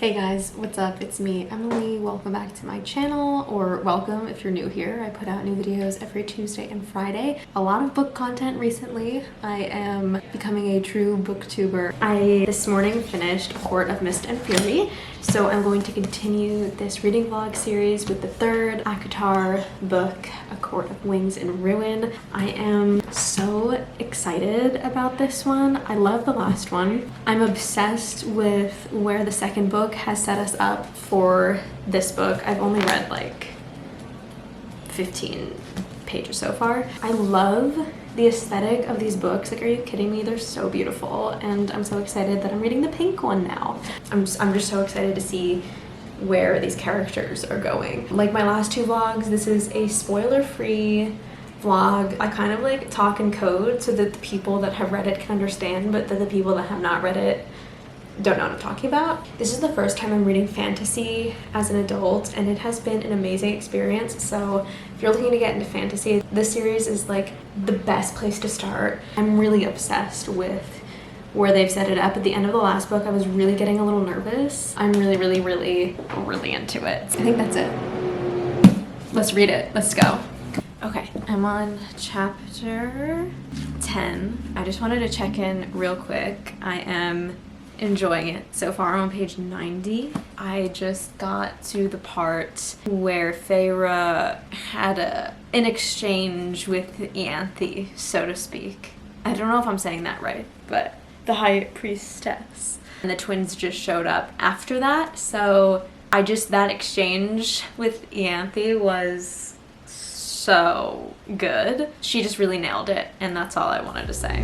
Hey guys, what's up? It's me, Emily. Welcome back to my channel, or welcome if you're new here. I put out new videos every Tuesday and Friday. A lot of book content recently. I am becoming a true booktuber. I this morning finished A Court of Mist and Fury, so I'm going to continue this reading vlog series with the third ACOTAR book, A Court of Wings and Ruin. I am so excited about this one. I love the last one. I'm obsessed with where the second book has set us up for this book. I've only read like 15 pages so far. I love the aesthetic of these books. Like, are you kidding me? They're so beautiful, and I'm so excited that I'm reading the pink one now. I'm just so excited to see where these characters are going. Like my last two vlogs, this is a spoiler-free vlog. I kind of like talk in code so that the people that have read it can understand, but that the people that have not read it don't know what I'm talking about. This is the first time I'm reading fantasy as an adult, and it has been an amazing experience. So if you're looking to get into fantasy, this series is like the best place to start. I'm really obsessed with where they've set it up. At the end of the last book, I was really getting a little nervous. I'm really into it. I think that's it. Let's read it. Let's go. Okay, I'm on chapter 10. I just wanted to check in real quick. I am enjoying it so far. I'm on page 90. I just got to the part where Feyre had an exchange with Ianthe, so to speak. I don't know if I'm saying that right, but the High Priestess. And the twins just showed up after that, so that exchange with Ianthe was so good. She just really nailed it, and that's all I wanted to say.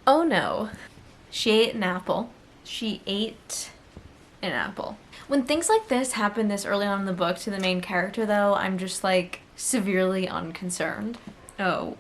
Oh no, she ate an apple. She ate an apple. When things like this happen this early on in the book to the main character though, I'm just like severely unconcerned. Oh.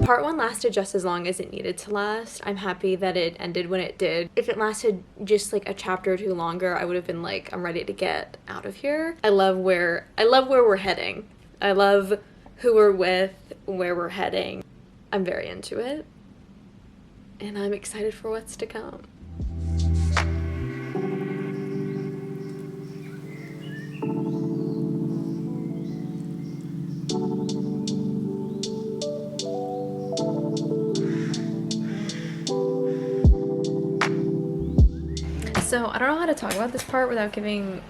Part one lasted just as long as it needed to last. I'm happy that it ended when it did. If it lasted just like a chapter or two longer, I would have been like, I'm ready to get out of here. I love where we're heading. I love who we're with, where we're heading. I'm very into it, and I'm excited for what's to come. So I don't know how to talk about this part without giving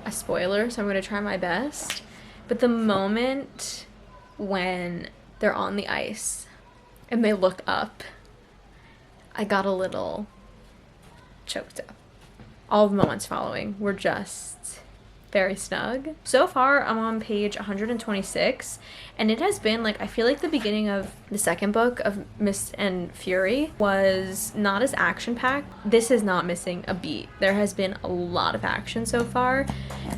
a spoiler, so I'm going to try my best. But the moment when they're on the ice and they look up, I got a little choked up. All the moments following were just very snug. So far, I'm on page 126, and it has been like, I feel like the beginning of the second book of Mist and Fury was not as action-packed. This is not missing a beat. There has been a lot of action so far,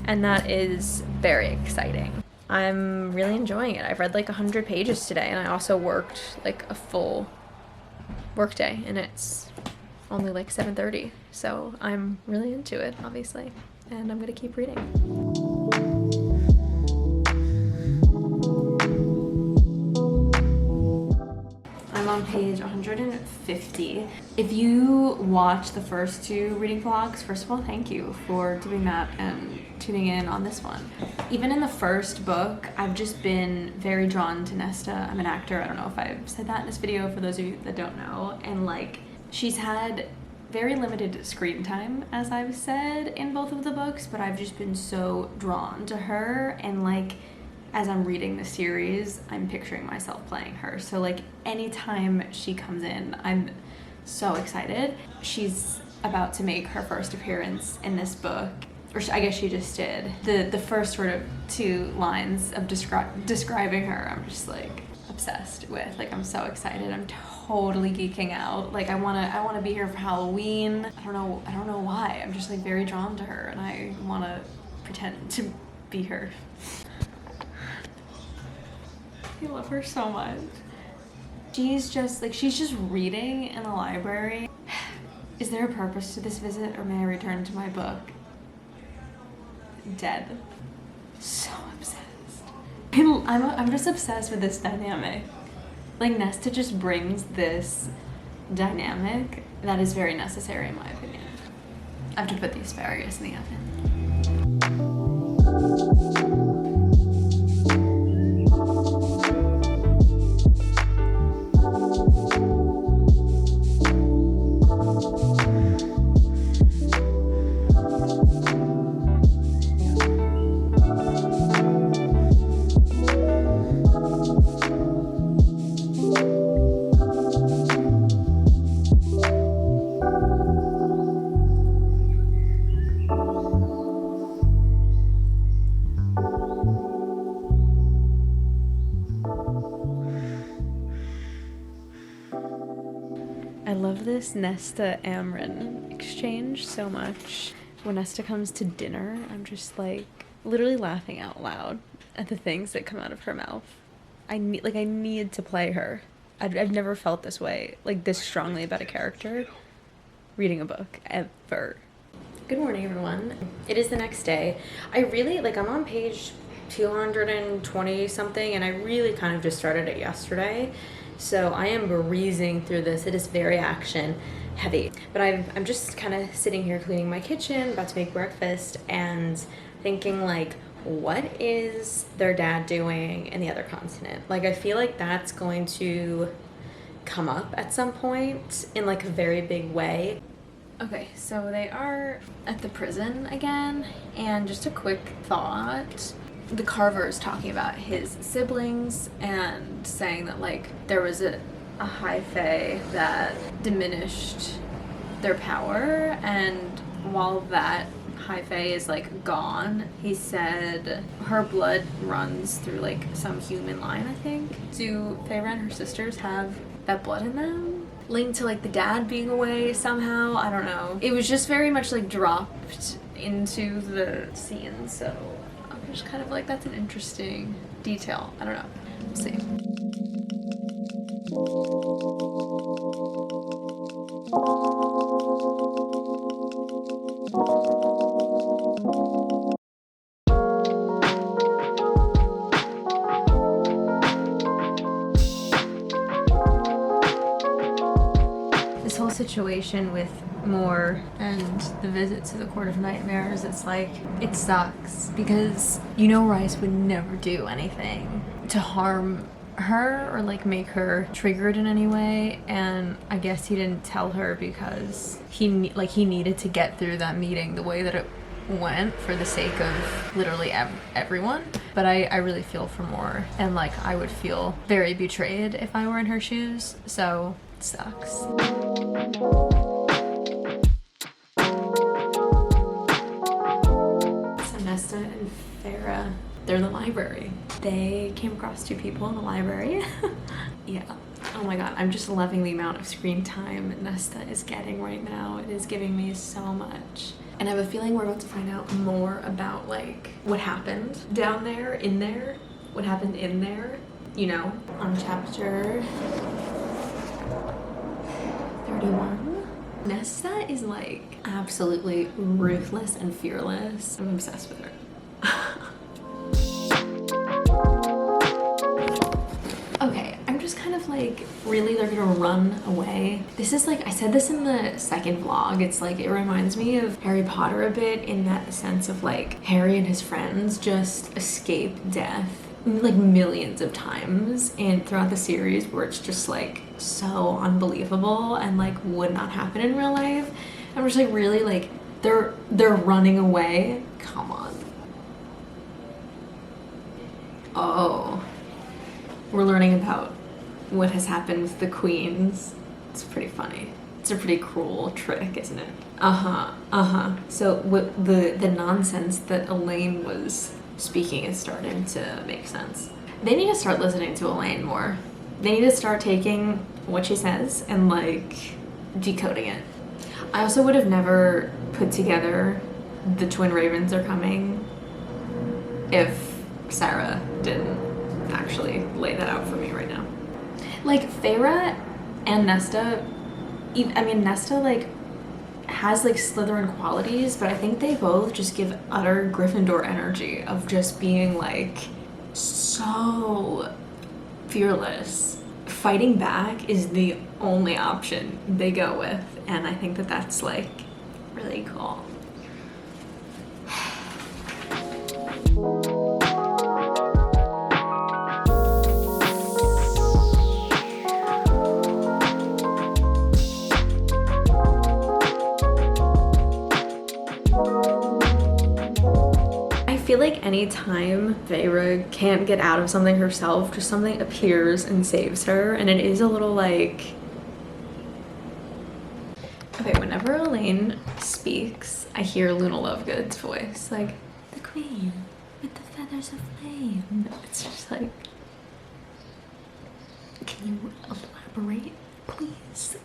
and that is very exciting. I'm really enjoying it. I've read like 100 pages today, and I also worked like a full work day, and it's only like 7:30, so I'm really into it, obviously. And I'm gonna keep reading. I'm on page 150. If you watch the first two reading vlogs, first of all, thank you for doing that and tuning in on this one. Even in the first book, I've just been very drawn to Nesta. I'm an actor. I don't know if I've said that in this video for those of you that don't know. And like, she's had very limited screen time, as I've said in both of the books, but I've just been so drawn to her, and like, as I'm reading the series, I'm picturing myself playing her. So like, anytime she comes in, I'm so excited. She's about to make her first appearance in this book, or I guess she just did. The first sort of two lines of describing her, I'm just like obsessed with. Like, I'm so excited. I'm totally geeking out. Like, I wanna be here for Halloween. I don't know why. I'm just like very drawn to her, and I wanna pretend to be her. I love her so much. She's just reading in the library Is there a purpose to this visit, or may I return to my book? Dead. So obsessed. I'm just obsessed with this dynamic. Like, Nesta just brings this dynamic that is very necessary in my opinion. I have to put the asparagus in the oven. I love this Nesta Amryn exchange so much. When Nesta comes to dinner, I'm just like literally laughing out loud at the things that come out of her mouth. I need to play her. I've never felt this way, like this strongly about a character reading a book ever. Good morning, everyone. It is the next day. I'm on page 220 something, and I really kind of just started it yesterday. So I am breezing through this. It is very action heavy. But I'm just kind of sitting here cleaning my kitchen, about to make breakfast, and thinking like, what is their dad doing in the other continent? Like, I feel like that's going to come up at some point in like a very big way. Okay, so they are at the prison again, and just a quick thought. The Carver is talking about his siblings and saying that like there was a high fae that diminished their power, and while that high fae is like gone, he said her blood runs through like some human line, I think. Do Feyre and her sisters have that blood in them? Linked to like the dad being away somehow? I don't know. It was just very much like dropped into the scene, so I'm just kind of like, that's an interesting detail. I don't know. We'll see. This whole situation with Moore and the visit to the Court of Nightmares, it's like, it sucks because you know Rice would never do anything to harm her or like make her triggered in any way, and I guess he didn't tell her because he needed to get through that meeting the way that it went for the sake of literally everyone. But I really feel for Moore, and like I would feel very betrayed if I were in her shoes, so it sucks. So Nesta and Feyre, they're in the library. They came across two people in the library. Yeah. Oh my god, I'm just loving the amount of screen time Nesta is getting right now. It is giving me so much. And I have a feeling we're about to find out more about like what happened down there, in there, what happened in there, you know, on chapter 31. Nesta is like absolutely ruthless and fearless. I'm obsessed with her. Okay, I'm just kind of like, really, they're gonna run away? This is like, I said this in the second vlog, it's like, it reminds me of Harry Potter a bit in that sense of like, Harry and his friends just escape death like millions of times and throughout the series, where it's just like so unbelievable and like would not happen in real life. I'm just like, really, like they're running away? Come on. Oh, we're learning about what has happened with the queens. It's pretty funny. It's a pretty cruel trick, isn't it? So what the nonsense that Elaine was speaking is starting to make sense. They need to start listening to Elaine more. They need to start taking what she says and like decoding it. I also would have never put together the twin ravens are coming if Sarah didn't actually lay that out for me right now. Like Feyre and Nesta, I mean Nesta like has like Slytherin qualities, but I think they both just give utter Gryffindor energy of just being like so fearless. Fighting back is the only option they go with, and I think that that's like really cool. I feel like anytime Feyre can't get out of something herself, just something appears and saves her, and it is a little like... Okay, whenever Elaine speaks, I hear Luna Lovegood's voice, like, the queen with the feathers of flame. It's just like, can you elaborate, please?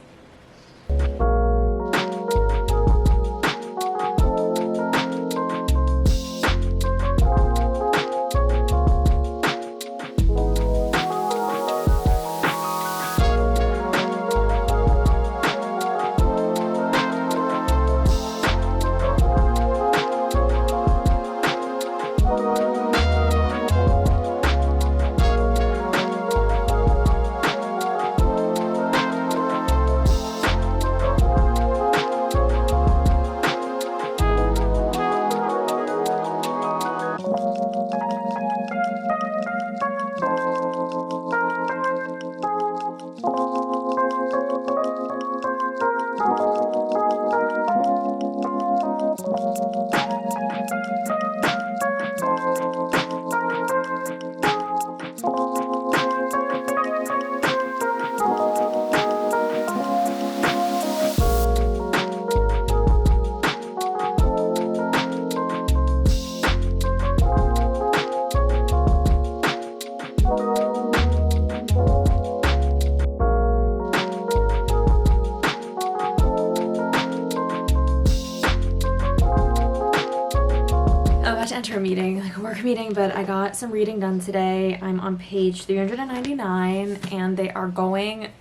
Enter a meeting, like a work meeting, but I got some reading done today. I'm on page 399 and they are going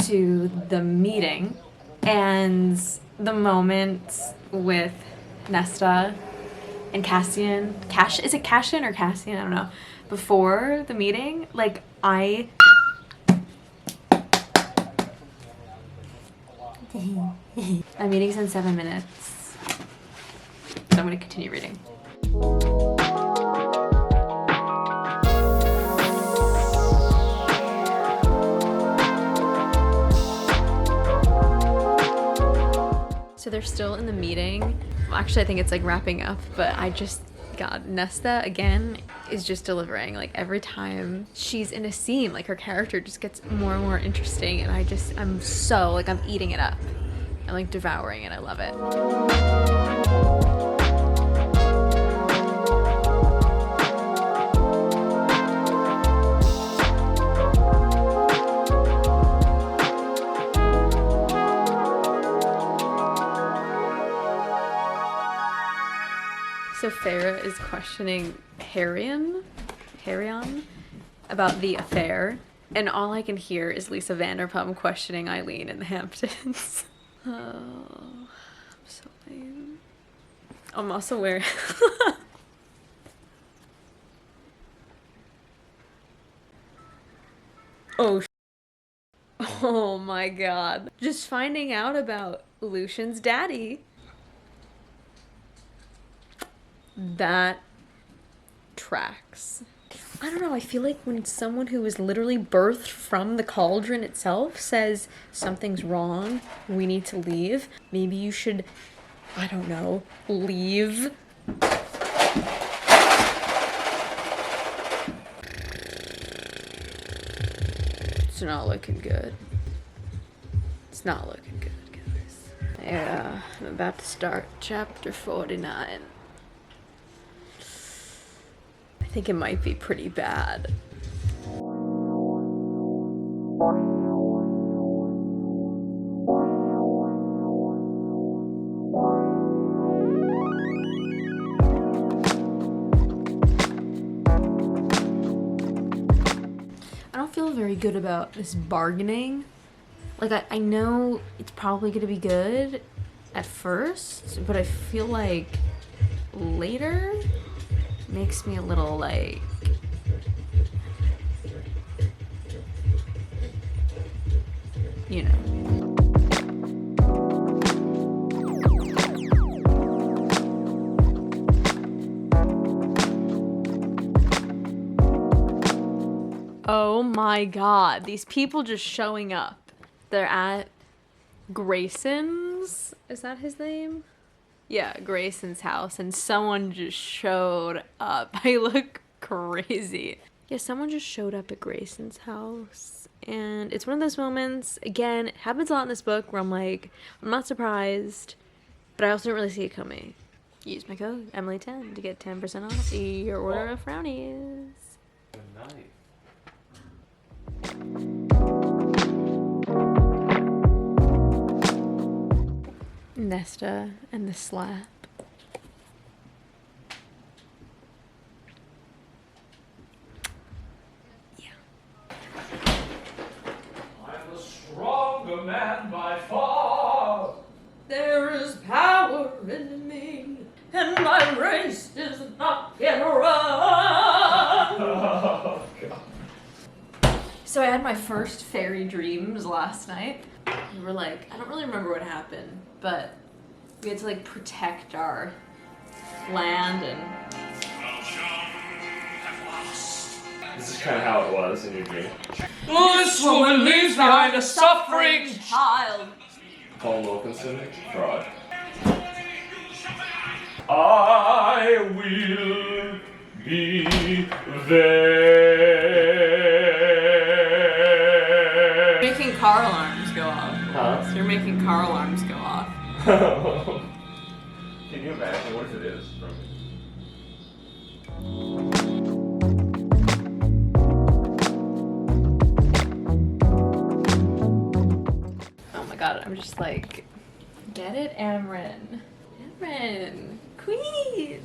to the meeting, and the moment with Nesta and Cassian, is it Cassian or Cassian? I don't know. Before the meeting, like my meeting's in 7 minutes, so I'm gonna continue reading. So they're still in the meeting. Well, actually, I think it's like wrapping up, but God, Nesta again is just delivering. Like every time she's in a scene, like her character just gets more and more interesting, and I'm so like, I'm eating it up. I'm like devouring it. I love it. So Feyre is questioning Harrion about the affair, and all I can hear is Lisa Vanderpump questioning Eileen in the Hamptons. Oh, I'm so lame. I'm also wearing... Oh my god. Just finding out about Lucian's daddy. That tracks. I don't know, I feel like when someone who was literally birthed from the cauldron itself says something's wrong, we need to leave, maybe you should, I don't know, leave. It's not looking good. It's not looking good, guys. Yeah, I'm about to start chapter 49. I think it might be pretty bad. I don't feel very good about this bargaining. Like, I know it's probably gonna be good, at first, but I feel like later makes me a little like, you know. Oh my god, these people just showing up. They're at Grayson's, is that his name? Yeah, Grayson's house, and someone just showed up. I look crazy. Yeah, someone just showed up at Grayson's house, and it's one of those moments, again, it happens a lot in this book, where I'm like, I'm not surprised, but I also didn't really see it coming. Use my code, Emily10, to get 10% off your order of brownies. Good night. Nesta and the slap. Yeah. I'm a stronger man by far. There is power in me, and my race is not yet run. Oh, God. So I had my first fairy dreams last night. We were like, I don't really remember what happened, but we had to like protect our land and... This is kind of how it was in your dream. This woman leaves behind a suffering child. Paul Wilkinson, fraud. I will be there. Making car alarms go off. Huh? So you're making car alarms go off. Can you imagine what if it is from Oh my god, I'm just like, get it, Amryn. Amryn, queen.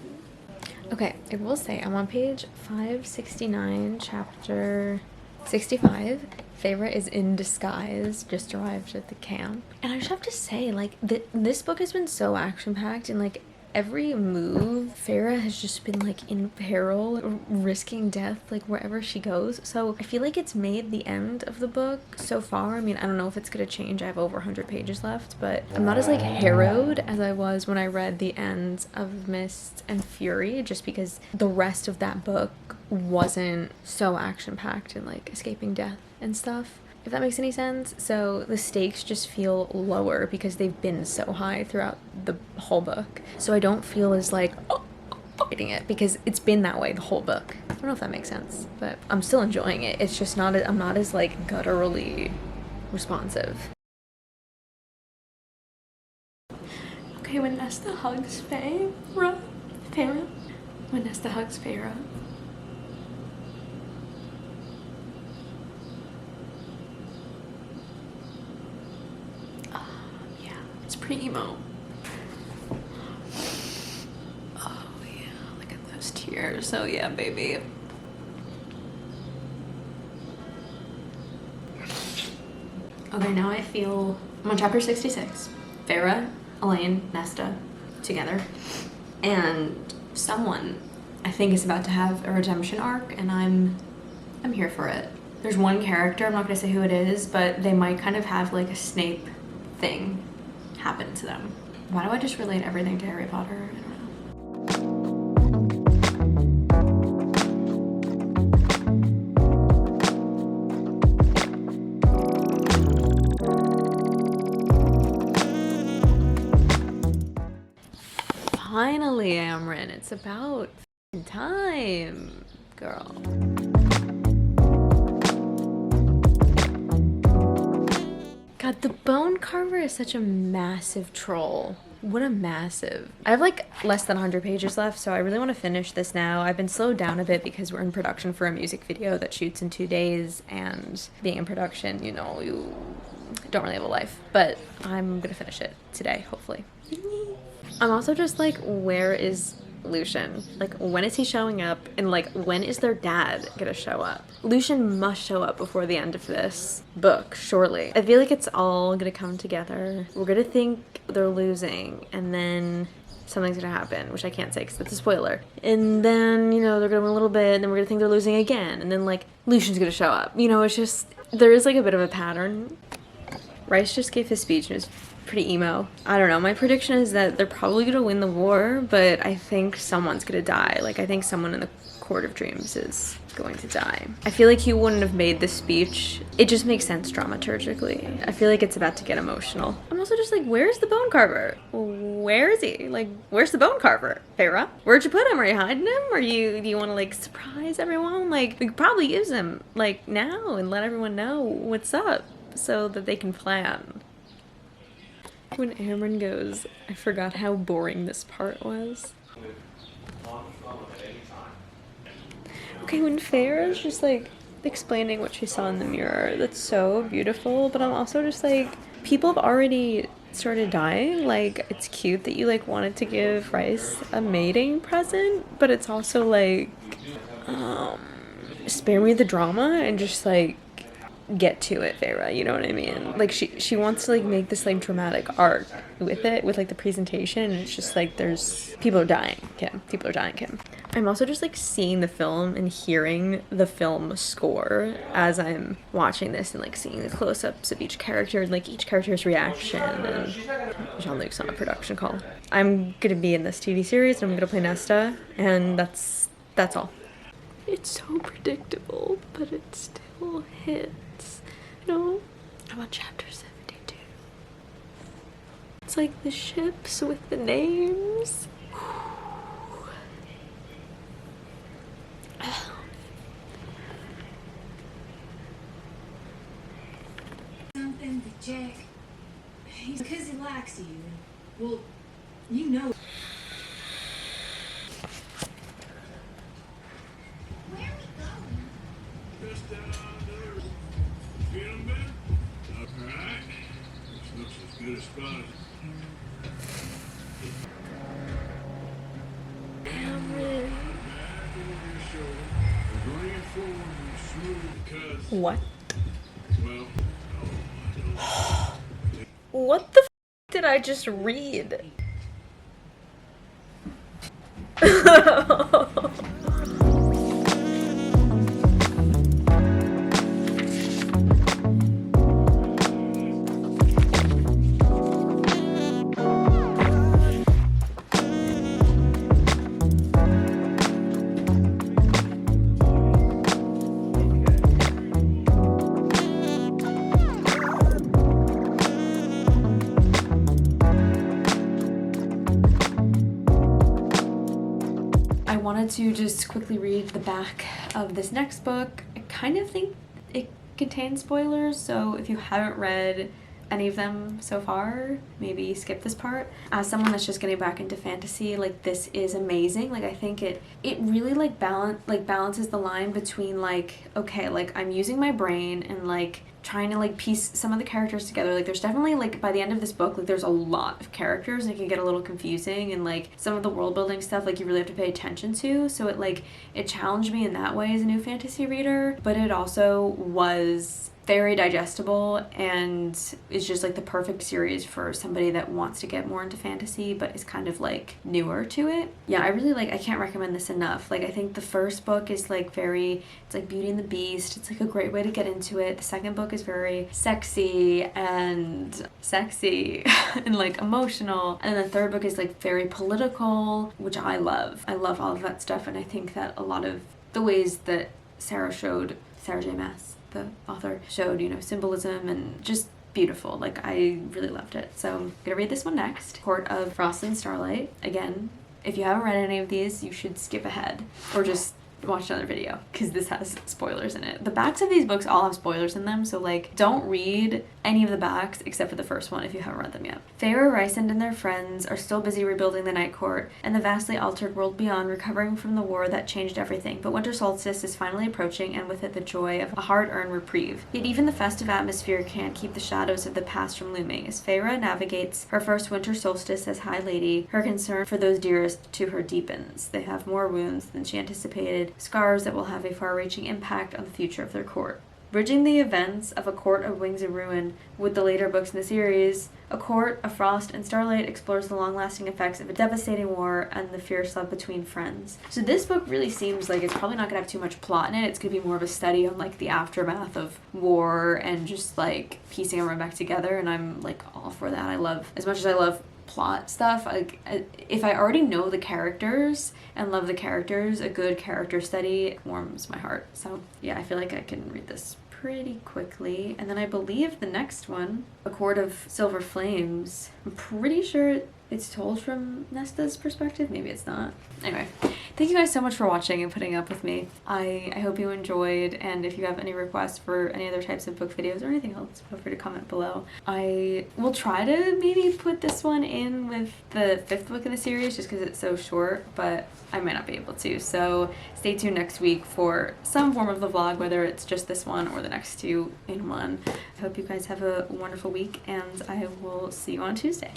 Okay, I will say I'm on page 569, chapter 65. Feyre is in disguise, just arrived at the camp. And I just have to say, like, this book has been so action-packed, and like every move, Feyre has just been like in peril, risking death like wherever she goes. So I feel like it's made the end of the book so far. I mean, I don't know if it's gonna change. I have over 100 pages left, but I'm not as like harrowed as I was when I read the ends of Mist and Fury, just because the rest of that book wasn't so action-packed and like escaping death and stuff, if that makes any sense. So the stakes just feel lower because they've been so high throughout the whole book. So I don't feel as like reading it because it's been that way the whole book. I don't know if that makes sense, but I'm still enjoying it. It's just not, I'm not as like gutturally responsive. Okay, when Nesta hugs Feyre, when Nesta hugs Feyre, it's pretty emo. Oh yeah, look at those tears. Oh yeah, baby. Okay, now I feel I'm on chapter 66. Feyre, Elaine, Nesta together, and someone I think is about to have a redemption arc, and I'm here for it. There's one character, I'm not gonna say who it is, but they might kind of have like a Snape thing happen to them. Why do I just relate everything to Harry Potter? I don't know. Finally, Amryn, it's about time, girl. God, the bone carver is such a massive troll. What a massive. I have like less than 100 pages left, so I really want to finish this now. I've been slowed down a bit because we're in production for a music video that shoots in 2 days, and being in production, you know, you don't really have a life. But I'm gonna finish it today, hopefully. I'm also just like, where is Lucian. Like, when is he showing up? And like, when is their dad gonna show up? Lucian must show up before the end of this book, surely. I feel like it's all gonna come together. We're gonna think they're losing, and then something's gonna happen, which I can't say because that's a spoiler. And then, you know, they're gonna win a little bit, and then we're gonna think they're losing again, and then like Lucian's gonna show up. You know, it's just, there is like a bit of a pattern. Rice just gave his speech and it was pretty emo. I don't know, my prediction is that they're probably gonna win the war, but I think someone's gonna die. Like, I think someone in the Court of Dreams is going to die. I feel like he wouldn't have made this speech. It just makes sense dramaturgically. I feel like it's about to get emotional. I'm also just like, where's the bone carver? Where is he? Like, where's the bone carver? Feyre? Where'd you put him? Are you hiding him? Or do you want to like surprise everyone? Like, we could probably use him like now and let everyone know what's up so that they can plan. When Amryn goes, I forgot how boring this part was. Okay, when Feyre's just like explaining what she saw in the mirror, that's so beautiful, but I'm also just like, people have already started dying. Like, it's cute that you like wanted to give Rice a mating present, but it's also like, spare me the drama and just like get to it, Feyre, you know what I mean? Like, she wants to like make this like dramatic arc with it, with like the presentation, and it's just like, there's people are dying, Kim. People are dying, Kim. I'm also just like seeing the film and hearing the film score as I'm watching this, and like seeing the close-ups of each character and like each character's reaction. And Jean-Luc's on a production call. I'm gonna be in this TV series and I'm gonna play Nesta, and that's all. It's so predictable, but it still hits. No, I'm on chapter 72. It's like the ships with the names. Something to Jack. Because he likes you. Well, you know. Where are we going? Just down there. Feeling better? All right. This looks as good a spot as... What? Well, What the f did I just read? I wanted to just quickly read the back of this next book. I kind of think it contains spoilers, so if you haven't read any of them so far, maybe skip this part. As someone that's just getting back into fantasy, like, this is amazing. Like, I think it really like balances the line between like, okay, like I'm using my brain and like trying to like piece some of the characters together. Like, there's definitely like, by the end of this book, like there's a lot of characters and it can get a little confusing, and like some of the world building stuff like you really have to pay attention to, so it challenged me in that way as a new fantasy reader, but it also was very digestible and is just like the perfect series for somebody that wants to get more into fantasy but is kind of like newer to it. Yeah, I really like, I can't recommend this enough. Like, I think the first book is like it's like Beauty and the Beast. It's like a great way to get into it. The second book is very sexy and like emotional, and then the third book is like very political, which I love. I love all of that stuff, and I think that a lot of the ways that Sarah J. Maas, the author, showed, you know, symbolism and just beautiful. Like, I really loved it. So I'm gonna read this one next. Court of Frost and Starlight. Again, if you haven't read any of these, you should skip ahead or just watch another video because this has spoilers in it. The backs of these books all have spoilers in them, so like don't read any of the backs except for the first one if you haven't read them yet. Feyre, Rysand, and their friends are still busy rebuilding the Night Court and the vastly altered world beyond, recovering from the war that changed everything. But winter solstice is finally approaching, and with it the joy of a hard-earned reprieve. Yet even the festive atmosphere can't keep the shadows of the past from looming. As Feyre navigates her first winter solstice as High Lady, her concern for those dearest to her deepens. They have more wounds than she anticipated, scars that will have a far-reaching impact on the future of their court. Bridging the events of A Court of Wings and Ruin with the later books in the series, A Court of Frost and Starlight explores the long-lasting effects of a devastating war and the fierce love between friends. So this book really seems like it's probably not going to have too much plot in it. It's going to be more of a study on like the aftermath of war and just like piecing everyone back together, and I'm like all for that. I love, as much as I love plot stuff, like if I already know the characters and love the characters, a good character study warms my heart. So yeah, I feel like I can read this pretty quickly. And then I believe the next one, A Court of Silver Flames, I'm pretty sure it's told from Nesta's perspective. Maybe it's not. Anyway, thank you guys so much for watching and putting up with me. I hope you enjoyed, and if you have any requests for any other types of book videos or anything else, feel free to comment below. I will try to maybe put this one in with the 5th book in the series just because it's so short, but I might not be able to. So stay tuned next week for some form of the vlog, whether it's just this one or the next 2 in one. I hope you guys have a wonderful week, and I will see you on Tuesday.